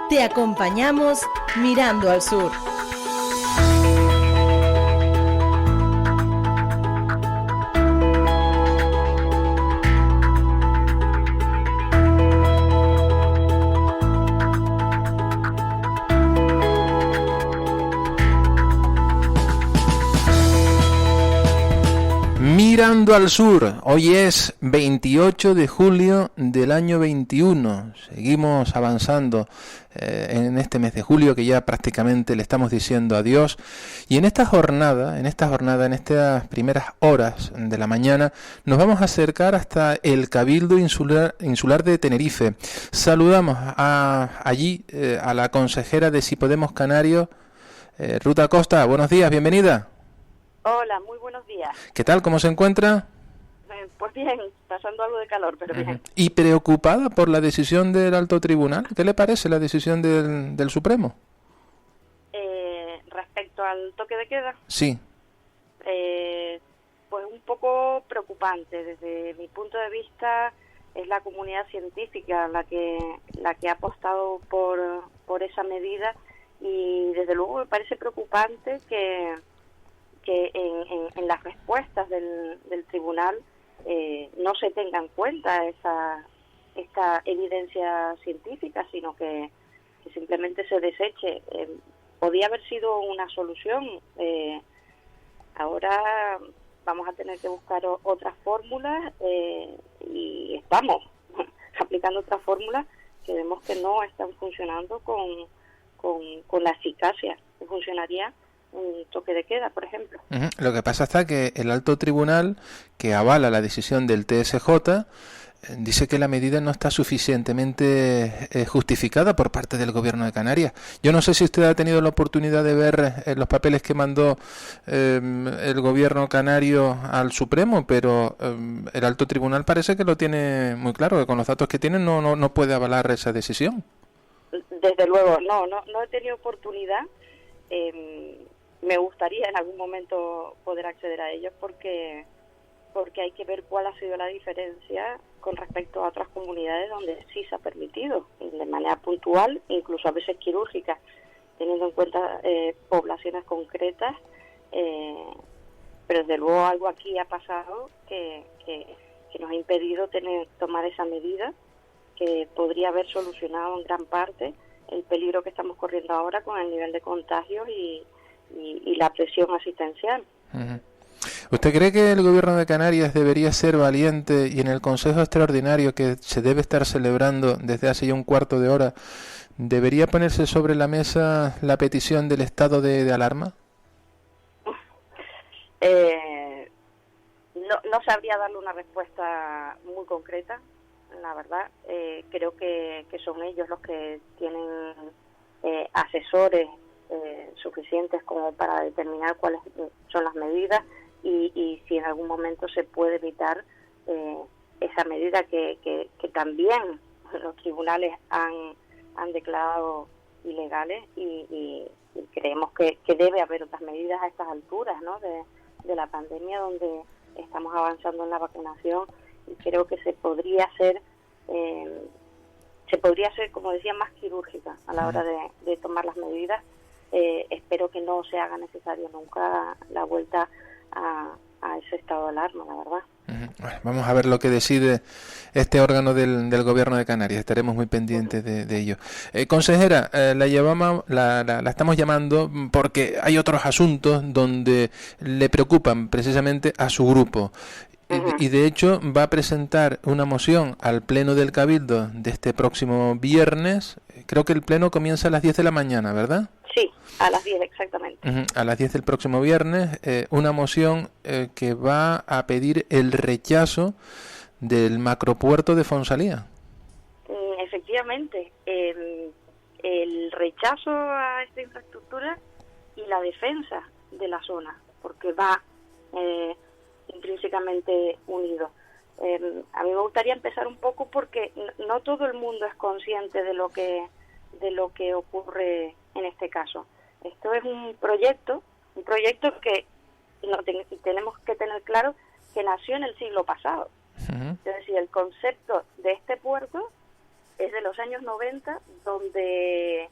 Te acompañamos mirando al sur. Mirando al sur, hoy es 28 de julio del año 21, seguimos avanzando en este mes de julio que ya prácticamente le estamos diciendo adiós, y en esta jornada, en estas primeras horas de la mañana, nos vamos a acercar hasta el Cabildo Insular de Tenerife. Saludamos allí a la consejera de Si Podemos Canarios, Ruth Acosta. Buenos días, bienvenida. Hola, muy buenos días. ¿Qué tal? ¿Cómo se encuentra? Pues bien, pasando algo de calor, pero bien. ¿Y preocupada por la decisión del Alto Tribunal? ¿Qué le parece la decisión del Supremo? Respecto al toque de queda, Sí. Pues un poco preocupante. Desde mi punto de vista, es la comunidad científica la que ha apostado por esa medida, y desde luego me parece preocupante que en las respuestas del tribunal no se tenga en cuenta esta evidencia científica, sino que simplemente se deseche. Podía haber sido una solución. Ahora vamos a tener que buscar otras fórmulas, y estamos aplicando otras fórmulas que vemos que no están funcionando con la eficacia que funcionaría un toque de queda, por ejemplo. Lo que pasa está que el Alto Tribunal, que avala la decisión del TSJ, dice que la medida no está suficientemente justificada por parte del Gobierno de Canarias. Yo no sé si usted ha tenido la oportunidad de ver los papeles que mandó el Gobierno canario al Supremo, pero el Alto Tribunal parece que lo tiene muy claro, que con los datos que tiene no puede avalar esa decisión. Desde luego, no he tenido oportunidad. Me gustaría en algún momento poder acceder a ellos porque hay que ver cuál ha sido la diferencia con respecto a otras comunidades donde sí se ha permitido de manera puntual, incluso a veces quirúrgica, teniendo en cuenta poblaciones concretas, pero desde luego algo aquí ha pasado que nos ha impedido tomar esa medida, que podría haber solucionado en gran parte el peligro que estamos corriendo ahora con el nivel de contagios y la presión asistencial. Uh-huh. ¿Usted cree que el Gobierno de Canarias debería ser valiente y en el Consejo Extraordinario que se debe estar celebrando desde hace ya un cuarto de hora debería ponerse sobre la mesa la petición del estado de alarma? No sabría darle una respuesta muy concreta, la verdad. Creo que son ellos los que tienen asesores suficientes como para determinar cuáles son las medidas y si en algún momento se puede evitar esa medida que también los tribunales han declarado ilegales, y creemos que debe haber otras medidas a estas alturas, ¿no?, de la pandemia, donde estamos avanzando en la vacunación, y creo que se podría hacer, como decía, más quirúrgica a la hora de tomar las medidas. Espero que no se haga necesario nunca la vuelta a ese estado de alarma, la verdad. Bueno, vamos a ver lo que decide este órgano del Gobierno de Canarias. Estaremos muy pendientes de ello. Consejera, la estamos llamando porque hay otros asuntos donde le preocupan precisamente a su grupo. Y de hecho va a presentar una moción al Pleno del Cabildo de este próximo viernes. Creo que el Pleno comienza a las 10 de la mañana, ¿verdad? Sí, a las 10 exactamente. A las 10 del próximo viernes, una moción que va a pedir el rechazo del macropuerto de Fonsalía. Efectivamente, el rechazo a esta infraestructura y la defensa de la zona, porque va intrínsecamente unido. A mí me gustaría empezar un poco porque no todo el mundo es consciente de lo que ocurre en este caso. Esto es un proyecto que tenemos que tener claro que nació en el siglo pasado. Uh-huh. Es decir, el concepto de este puerto es de los años 90, donde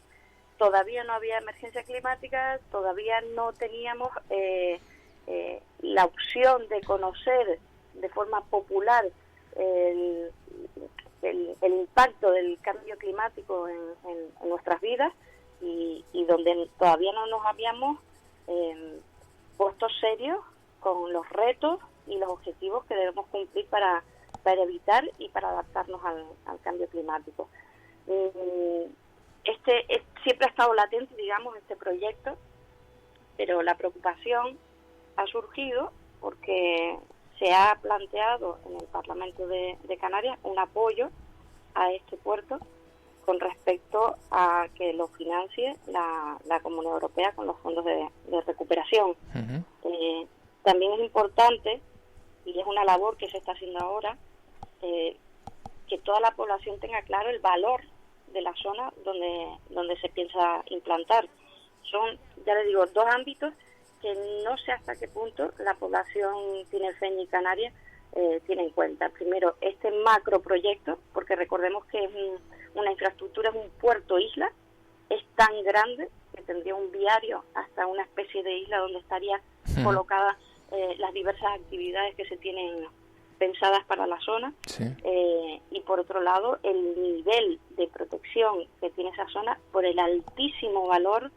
todavía no había emergencia climática, todavía no teníamos la opción de conocer de forma popular el impacto del cambio climático en nuestras vidas, y donde todavía no nos habíamos puesto serios con los retos y los objetivos que debemos cumplir para evitar y para adaptarnos al cambio climático. Siempre ha estado latente, digamos, este proyecto, pero la preocupación ha surgido porque se ha planteado en el Parlamento de Canarias un apoyo a este puerto con respecto a que lo financie la Comunidad Europea con los fondos de recuperación. Uh-huh. También es importante, y es una labor que se está haciendo ahora, que toda la población tenga claro el valor de la zona donde se piensa implantar. Son, ya les digo, dos ámbitos que no sé hasta qué punto la población tinerfeña y canaria tiene en cuenta. Primero, este macroproyecto, porque recordemos que es una infraestructura, es un puerto isla, es tan grande que tendría un viario hasta una especie de isla donde estaría colocada las diversas actividades que se tienen pensadas para la zona. Sí. Y por otro lado, el nivel de protección que tiene esa zona por el altísimo valor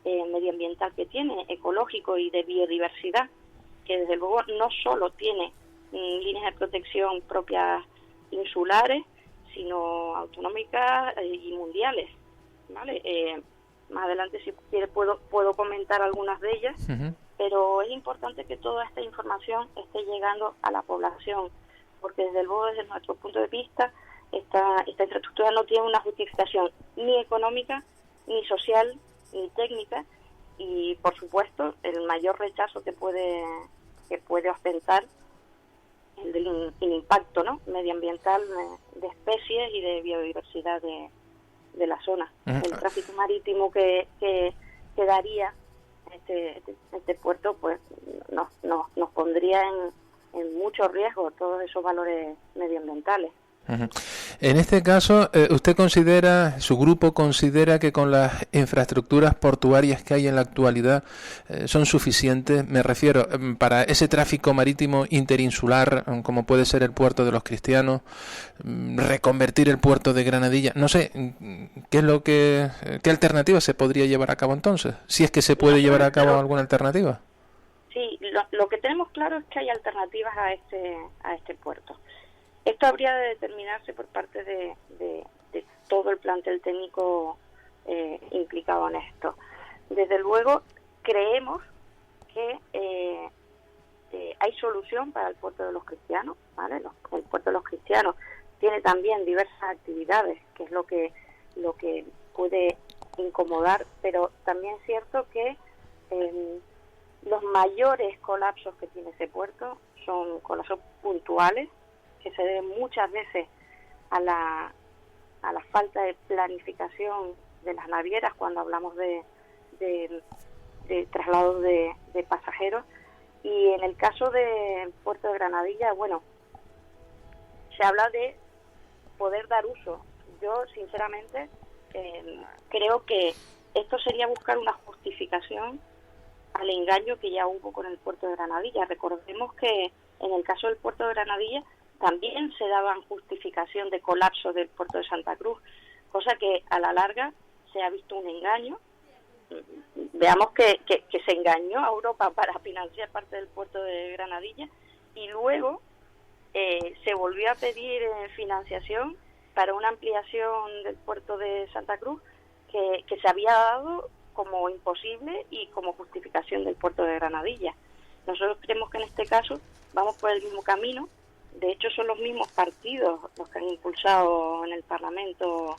medioambiental que tiene, ecológico y de biodiversidad, que desde luego no solo tiene líneas de protección propias insulares, sino autonómicas y mundiales, ¿vale? Más adelante, si quiere, puedo comentar algunas de ellas. Uh-huh. Pero es importante que toda esta información esté llegando a la población, porque desde luego, desde nuestro punto de vista, esta infraestructura no tiene una justificación ni económica, ni social, ni técnica, y por supuesto el mayor rechazo que puede ostentar el impacto, ¿no?, medioambiental de especies y de biodiversidad de la zona. Uh-huh. El tráfico marítimo que daría este puerto, pues nos pondría en mucho riesgo todos esos valores medioambientales. Uh-huh. En este caso, ¿usted considera, su grupo considera que con las infraestructuras portuarias que hay en la actualidad son suficientes? Me refiero, para ese tráfico marítimo interinsular, como puede ser el puerto de los Cristianos, reconvertir el puerto de Granadilla, no sé, ¿qué alternativa se podría llevar a cabo entonces? Si es que se puede llevar a cabo alguna alternativa. Sí, lo que tenemos claro es que hay alternativas a este puerto. Esto habría de determinarse por parte de todo el plantel técnico implicado en esto. Desde luego, creemos que hay solución para el puerto de los Cristianos, ¿vale? El puerto de los Cristianos tiene también diversas actividades, que es lo que puede incomodar, pero también es cierto que los mayores colapsos que tiene ese puerto son colapsos puntuales, que se deben muchas veces a la falta de planificación de las navieras cuando hablamos de traslados de pasajeros. Y en el caso del puerto de Granadilla, bueno, se habla de poder dar uso. Yo, sinceramente, creo que esto sería buscar una justificación al engaño que ya hubo con el puerto de Granadilla. Recordemos que en el caso del puerto de Granadilla también se daban justificación de colapso del puerto de Santa Cruz, cosa que a la larga se ha visto un engaño. Veamos que se engañó a Europa para financiar parte del puerto de Granadilla, y luego se volvió a pedir financiación para una ampliación del puerto de Santa Cruz que se había dado como imposible y como justificación del puerto de Granadilla. Nosotros creemos que en este caso vamos por el mismo camino. De hecho, son los mismos partidos los que han impulsado en el Parlamento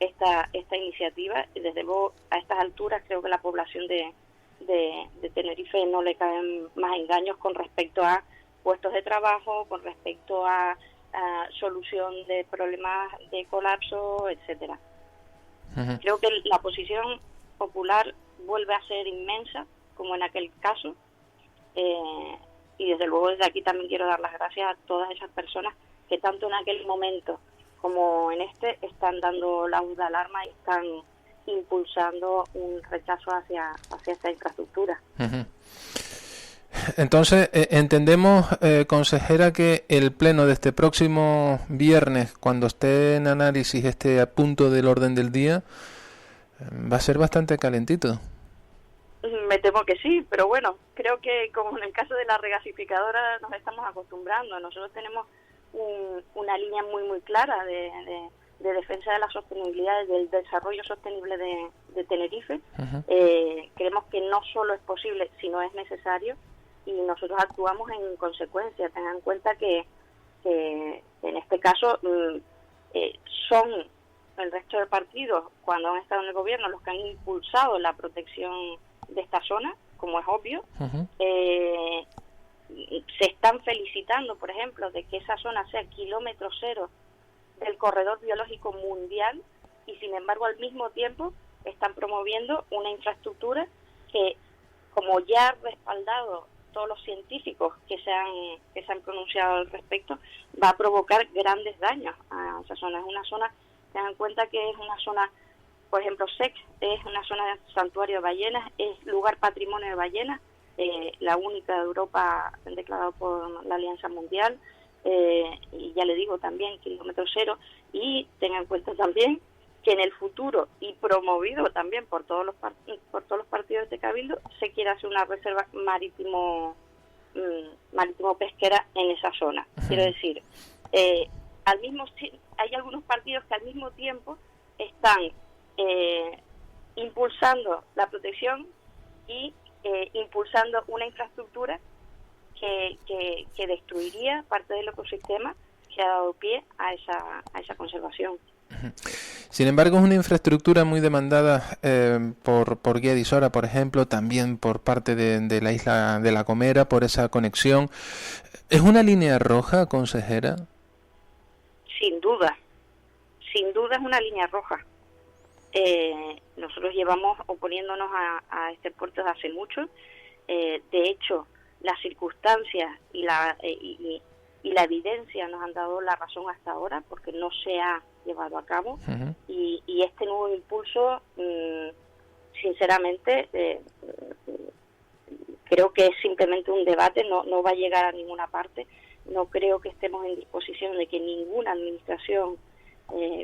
esta iniciativa, y desde luego a estas alturas creo que la población de Tenerife no le caben más engaños con respecto a puestos de trabajo, con respecto a solución de problemas de colapso, etcétera. Uh-huh. Creo que la posición popular vuelve a ser inmensa, como en aquel caso, y desde luego desde aquí también quiero dar las gracias a todas esas personas que tanto en aquel momento como en este están dando la voz de alarma y están impulsando un rechazo hacia esta infraestructura. Uh-huh. Entonces, entendemos, consejera, que el pleno de este próximo viernes, cuando esté en análisis este punto del orden del día, va a ser bastante calentito. Me temo que sí, pero bueno, creo que como en el caso de la regasificadora nos estamos acostumbrando. Nosotros tenemos una línea muy clara de defensa de la sostenibilidad, del desarrollo sostenible de Tenerife. Uh-huh. Creemos que no solo es posible, sino es necesario, y nosotros actuamos en consecuencia. Tengan en cuenta que en este caso son el resto de partidos, cuando han estado en el gobierno, los que han impulsado la protección de esta zona, como es obvio. Uh-huh. Se están felicitando, por ejemplo, de que esa zona sea kilómetro cero del corredor biológico mundial, y sin embargo al mismo tiempo están promoviendo una infraestructura que, como ya ha respaldado todos los científicos que se han pronunciado al respecto, va a provocar grandes daños a esa zona. Es una zona, tengan en cuenta que es una zona, por ejemplo, SEC es una zona de santuario de ballenas, es lugar patrimonio de ballenas, la única de Europa declarado por la Alianza Mundial, y ya le digo también kilómetro cero. Y tengan en cuenta también que en el futuro, y promovido también por todos los partidos de Cabildo, se quiere hacer una reserva marítimo pesquera en esa zona. Quiero decir, hay algunos partidos que al mismo tiempo están impulsando la protección y impulsando una infraestructura que destruiría parte del ecosistema que ha dado pie a esa conservación. Sin embargo, es una infraestructura muy demandada por Guía de Isora, por ejemplo, también por parte de la isla de La Gomera, por esa conexión. ¿Es una línea roja, consejera? Sin duda es una línea roja. Nosotros llevamos oponiéndonos a este puerto desde hace mucho. De hecho, las circunstancias y la evidencia nos han dado la razón hasta ahora, porque no se ha llevado a cabo. Uh-huh. Y este nuevo impulso, sinceramente, creo que es simplemente un debate, no va a llegar a ninguna parte. No creo que estemos en disposición de que ninguna administración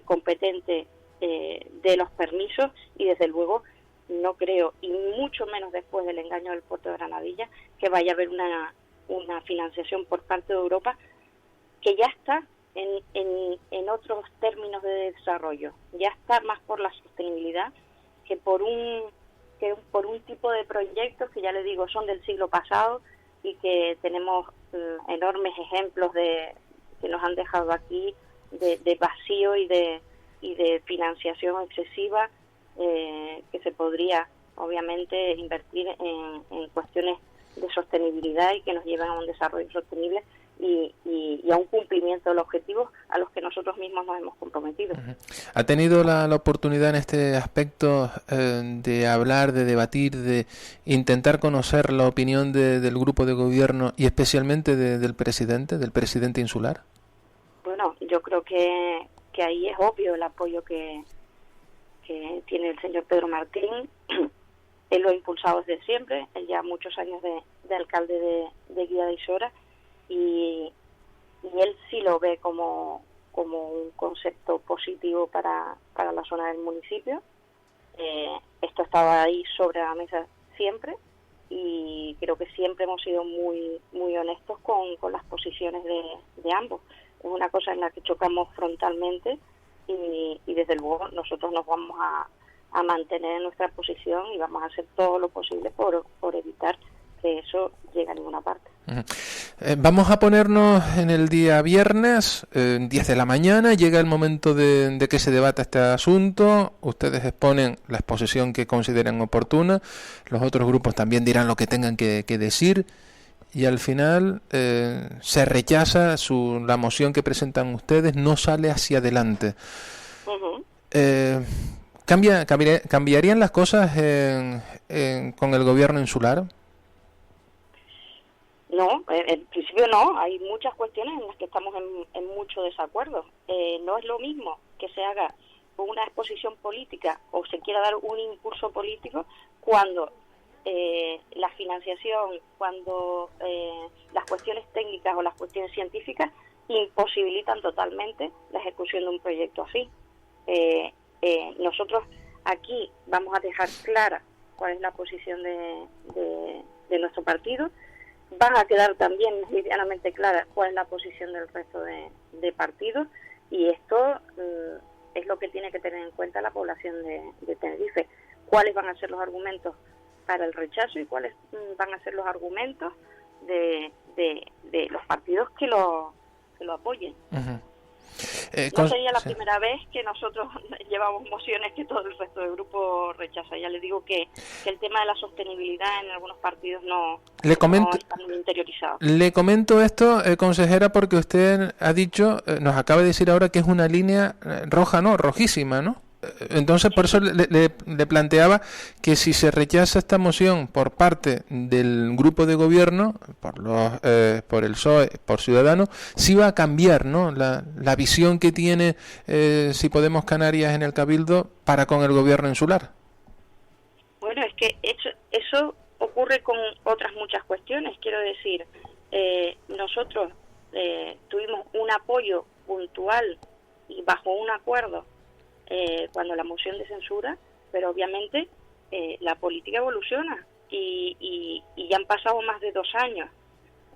competente dé los permisos, y desde luego no creo, y mucho menos después del engaño del puerto de Granadilla, que vaya a haber una financiación por parte de Europa, que ya está en otros términos de desarrollo, ya está más por la sostenibilidad que por un tipo de proyectos que, ya le digo, son del siglo pasado, y que tenemos enormes ejemplos que nos han dejado aquí de vacío y de financiación excesiva, que se podría obviamente invertir en cuestiones de sostenibilidad y que nos lleven a un desarrollo sostenible y a un cumplimiento de los objetivos a los que nosotros mismos nos hemos comprometido. Uh-huh. ¿Ha tenido la oportunidad en este aspecto de hablar, de debatir, de intentar conocer la opinión del grupo de gobierno y especialmente del presidente insular? Bueno, yo creo que ahí es obvio el apoyo que tiene el señor Pedro Martín. Él lo ha impulsado desde siempre, él ya muchos años de alcalde de Guía de Isora, y él sí lo ve como un concepto positivo para la zona del municipio. Esto estaba ahí sobre la mesa siempre, y creo que siempre hemos sido muy honestos con las posiciones de ambos. Es una cosa en la que chocamos frontalmente, y desde luego nosotros nos vamos a mantener en nuestra posición y vamos a hacer todo lo posible por evitar que eso llegue a ninguna parte. Vamos a ponernos en el día viernes, 10 de la mañana, llega el momento de que se debata este asunto. Ustedes exponen la exposición que consideren oportuna, los otros grupos también dirán lo que tengan que decir, y al final se rechaza la moción que presentan ustedes, no sale hacia adelante. Uh-huh. ¿Cambiarían las cosas con el gobierno insular? No, en principio no. Hay muchas cuestiones en las que estamos en mucho desacuerdo. No es lo mismo que se haga una exposición política o se quiera dar un impulso político cuando la financiación, cuando las cuestiones técnicas o las cuestiones científicas imposibilitan totalmente la ejecución de un proyecto así. Nosotros aquí vamos a dejar clara cuál es la posición de nuestro partido. Van a quedar también medianamente clara cuál es la posición del resto de partidos, y esto es lo que tiene que tener en cuenta la población de Tenerife. Cuáles van a ser los argumentos para el rechazo y cuáles van a ser los argumentos de los partidos que lo apoyen. Uh-huh. No sería la primera vez que nosotros llevamos mociones que todo el resto del grupo rechaza. Ya le digo que el tema de la sostenibilidad en algunos partidos no está muy interiorizado. Le comento esto, consejera, porque usted ha dicho, nos acaba de decir ahora que es una línea roja, ¿no? Rojísima, ¿no? Entonces, por eso le planteaba que si se rechaza esta moción por parte del grupo de gobierno, por el PSOE, por Ciudadanos, sí va a cambiar, ¿no?, la visión que tiene Si Podemos Canarias en el Cabildo para con el gobierno insular. Bueno, es que eso ocurre con otras muchas cuestiones. Quiero decir, nosotros tuvimos un apoyo puntual y bajo un acuerdo cuando la moción de censura, pero obviamente la política evoluciona y ya han pasado más de 2 años.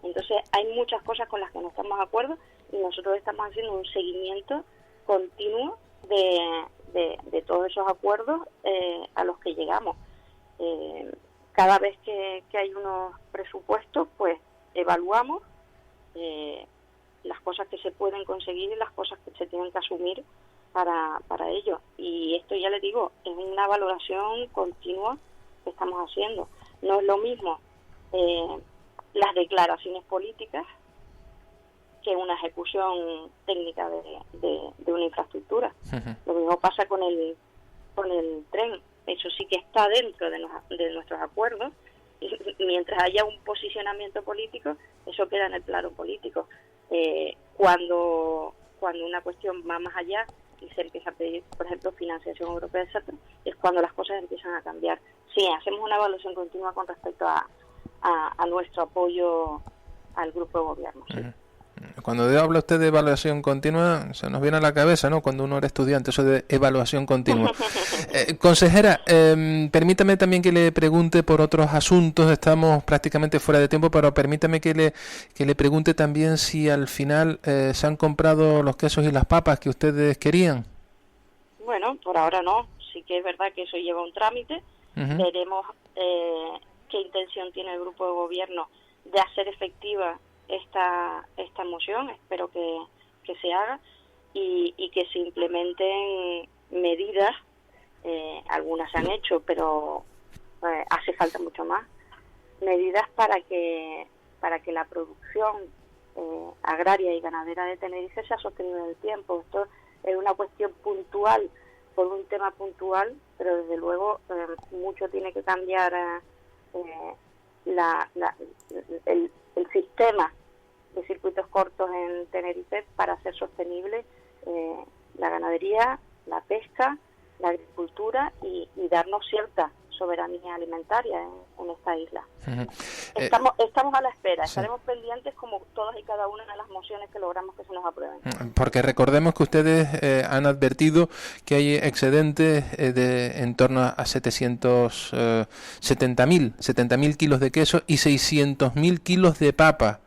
Entonces hay muchas cosas con las que no estamos de acuerdo y nosotros estamos haciendo un seguimiento continuo de todos esos acuerdos a los que llegamos. Cada vez que hay unos presupuestos, pues evaluamos las cosas que se pueden conseguir y las cosas que se tienen que asumir para ello. Y esto, ya les digo, es una valoración continua que estamos haciendo. No es lo mismo las declaraciones políticas que una ejecución técnica de una infraestructura. Uh-huh. Lo mismo pasa con el tren. Eso sí que está dentro de nuestros acuerdos, y mientras haya un posicionamiento político, eso queda en el plano político. Cuando una cuestión va más allá y se empieza a pedir, por ejemplo, financiación europea, etcétera, es cuando las cosas empiezan a cambiar. Sí, hacemos una evaluación continua con respecto a nuestro apoyo al grupo de gobierno. Sí. Uh-huh. Cuando habla usted de evaluación continua, se nos viene a la cabeza, ¿no?, cuando uno era estudiante, eso de evaluación continua. Consejera, permítame también que le pregunte por otros asuntos, estamos prácticamente fuera de tiempo, pero permítame que le pregunte también si al final se han comprado los quesos y las papas que ustedes querían. Bueno, por ahora no, sí que es verdad que eso lleva un trámite. Uh-huh. Veremos qué intención tiene el grupo de gobierno de hacer efectiva esta moción. Espero que se haga y que se implementen medidas. Algunas se han hecho, pero hace falta mucho más medidas para que la producción agraria y ganadera de Tenerife sea sostenible en el tiempo. Esto es una cuestión puntual por un tema puntual, pero desde luego mucho tiene que cambiar el sistema de circuitos cortos en Tenerife para hacer sostenible la ganadería, la pesca, la agricultura y darnos cierta soberanía alimentaria en esta isla. Uh-huh. Estamos a la espera, sí. Estaremos pendientes como todas y cada una de las mociones que logramos que se nos aprueben. Porque recordemos que ustedes han advertido que hay excedentes en torno a 70.000 kilos de queso y 600.000 kilos de papa.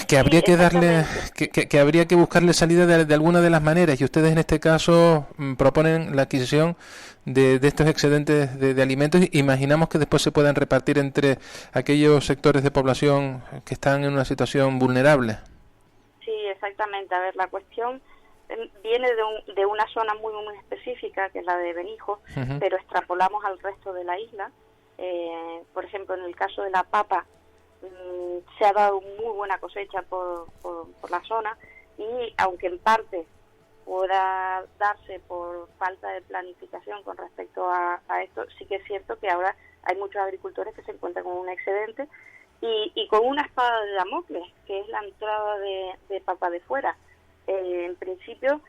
Que habría que darle, que habría que buscarle salida de alguna de las maneras, y ustedes en este caso proponen la adquisición de estos excedentes de alimentos. Imaginamos que después se puedan repartir entre aquellos sectores de población que están en una situación vulnerable. Sí, exactamente. A ver, la cuestión viene de una zona muy específica, que es la de Benijo, uh-huh. Pero extrapolamos al resto de la isla. Por ejemplo, en el caso de la papa, se ha dado muy buena cosecha por la zona, y aunque en parte pueda darse por falta de planificación con respecto a esto, sí que es cierto que ahora hay muchos agricultores que se encuentran con un excedente y con una espada de Damocles, que es la entrada de papa de fuera. En principio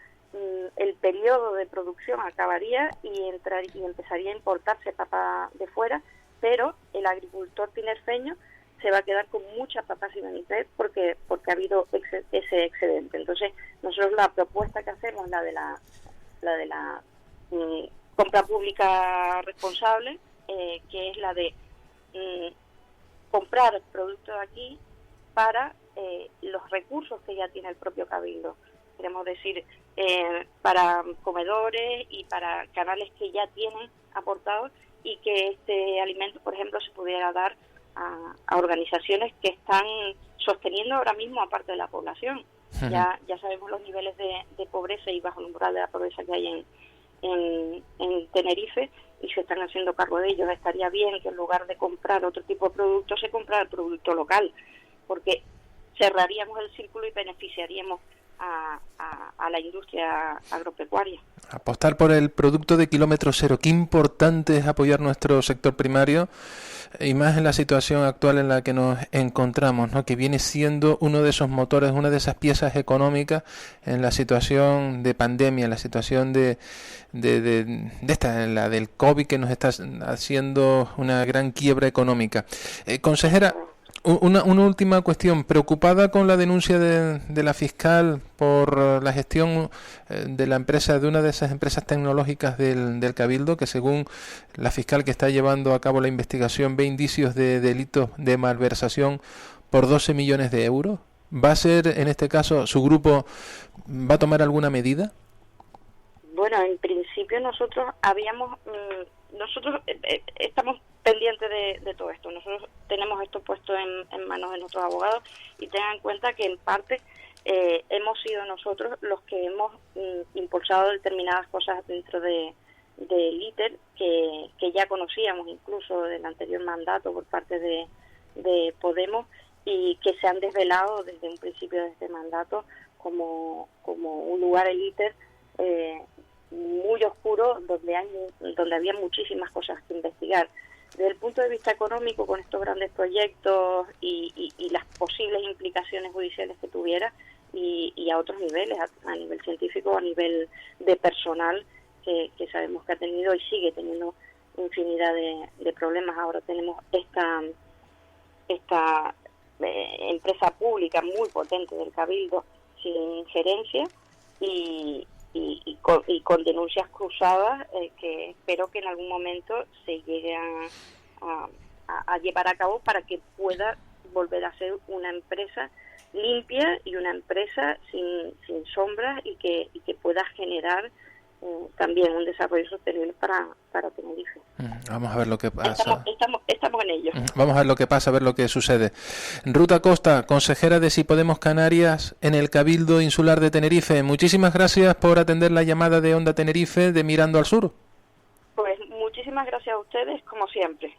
el periodo de producción acabaría y empezaría a importarse papa de fuera, pero el agricultor tinerfeño se va a quedar con muchas papas sin vender porque ha habido ese excedente. Entonces, nosotros la propuesta que hacemos, la de la compra pública responsable, que es la de comprar productos aquí para los recursos que ya tiene el propio Cabildo. Queremos decir, para comedores y para canales que ya tienen aportados, y que este alimento, por ejemplo, se pudiera dar a organizaciones que están sosteniendo ahora mismo a parte de la población. Ya sabemos los niveles de pobreza y bajo el umbral de la pobreza que hay en Tenerife, y se están haciendo cargo de ellos. Estaría bien que en lugar de comprar otro tipo de producto, se comprara el producto local, porque cerraríamos el círculo y beneficiaríamos a la industria agropecuaria. Apostar por el producto de kilómetro cero. Qué importante es apoyar nuestro sector primario, y más en la situación actual en la que nos encontramos, ¿no? Que viene siendo uno de esos motores, una de esas piezas económicas en la situación de pandemia, en la situación de esta, la del COVID, que nos está haciendo una gran quiebra económica. Consejera, una última cuestión. ¿Preocupada con la denuncia de la fiscal por la gestión de la empresa, de una de esas empresas tecnológicas del Cabildo, que según la fiscal que está llevando a cabo la investigación ve indicios de delitos de malversación por 12 millones de euros? ¿Va a ser, en este caso, su grupo va a tomar alguna medida? Bueno, en principio nosotros estamos pendientes de todo esto. Nosotros tenemos esto puesto en manos de nuestros abogados, y tengan en cuenta que en parte hemos sido nosotros los que hemos impulsado determinadas cosas dentro del ITER que ya conocíamos incluso del anterior mandato por parte de Podemos, y que se han desvelado desde un principio de este mandato como un lugar, el ITER, muy oscuro, donde había muchísimas cosas que investigar. Desde el punto de vista económico, con estos grandes proyectos y las posibles implicaciones judiciales que tuviera, y a otros niveles, a nivel científico, a nivel de personal, que sabemos que ha tenido y sigue teniendo infinidad de problemas. Ahora tenemos esta empresa pública muy potente del Cabildo, sin injerencia, y con denuncias cruzadas que espero que en algún momento se llegue a llevar a cabo, para que pueda volver a ser una empresa limpia y una empresa sin sombras, y que pueda generar también un desarrollo sostenible para Tenerife. Vamos a ver lo que pasa. Estamos en ello. Vamos a ver lo que pasa, a ver lo que sucede. Ruth Acosta, consejera de Si Podemos Canarias en el Cabildo Insular de Tenerife. Muchísimas gracias por atender la llamada de Onda Tenerife de Mirando al Sur. Pues muchísimas gracias a ustedes, como siempre.